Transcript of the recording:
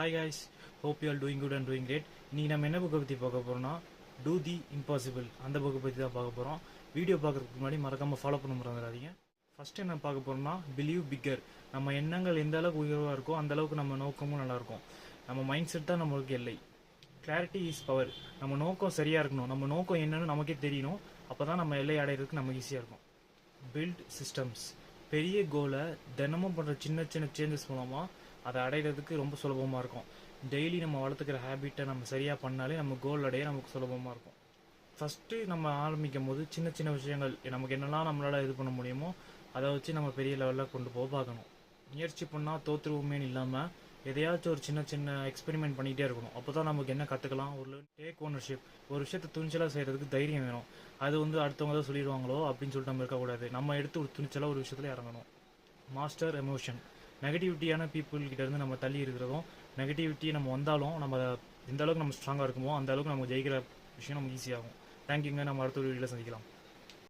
Hi guys, hope you all doing good and doing great. இன்னைக்கு நம்ம என்ன புக்கை பற்றி பார்க்க போகிறோம்னா டூ தி இம்பாசிபிள் அந்த புக்கை பற்றி தான் பார்க்க போகிறோம். வீடியோ பார்க்குறதுக்கு முன்னாடி மறக்காமல் ஃபாலோ பண்ண மறந்துடாதீங்க. ஃபஸ்ட்டு என்ன பார்க்க போகிறோம்னா பிலீவ் பிக்கர். நம்ம எண்ணங்கள் எந்த அளவுக்கு உயர்வாக இருக்கோ அந்த அளவுக்கு நம்ம நோக்கமும் நல்லாயிருக்கும். நம்ம மைண்ட் செட் தான் நம்மளுக்கு எல்லை. Clarity is power. நம்ம நோக்கம் சரியாக இருக்கணும். நம்ம நோக்கம் என்னன்னு நமக்கே தெரியணும். அப்போ தான் நம்ம எல்லை அடையிறதுக்கு நமக்கு ஈஸியாக இருக்கும். Build systems. பெரிய கோலை தினமும் பண்ணுற சின்ன சின்ன சேஞ்சஸ் மூலமாக அதை அடையிறதுக்கு ரொம்ப சுலபமாக இருக்கும். டெய்லி நம்ம வளர்த்துக்கிற ஹேபிட்டை நம்ம சரியாக பண்ணாலே நம்ம கோல் அடைய நமக்கு சுலபமாக இருக்கும். ஃபஸ்ட்டு நம்ம ஆரம்பிக்கும் போது சின்ன சின்ன விஷயங்கள் நமக்கு என்னெல்லாம் நம்மளால் இது பண்ண முடியுமோ அதை வச்சு நம்ம பெரிய லெவலில் கொண்டு போக பார்க்கணும். முயற்சி பண்ணால் தோற்றுருவோமேனு இல்லாமல் எதையாச்சும் ஒரு சின்ன சின்ன எக்ஸ்பெரிமெண்ட் பண்ணிகிட்டே இருக்கணும். அப்போ தான் நமக்கு என்ன கற்றுக்கலாம். ஒரு டேக் ஓனர்ஷிப். ஒரு விஷயத்தை துணிச்சலாக செய்கிறதுக்கு தைரியம் வேணும். அது அடுத்தவங்க தான் சொல்லிடுவாங்களோ அப்படின்னு சொல்லிட்டு நம்ம இருக்கக்கூடாது. நம்ம எடுத்து ஒரு துணிச்சலாக ஒரு விஷயத்தில் இறங்கணும். Master emotion. நெகட்டிவிட்டியான பீப்புள்கிட்ட இருந்து நம்ம தள்ளி இருக்கிறதும், நெகட்டிவிட்டி நம்ம வந்தாலும் நம்ம எந்த அளவுக்கு நம்ம ஸ்ட்ராங்காக இருக்குமோ அந்த அளவுக்கு நம்ம ஜெயிக்கிற விஷயம் நமக்கு ஈஸியாகும். தேங்க்யூங்க. நம்ம அடுத்த ஒரு வீடியோவில் சந்திக்கலாம்.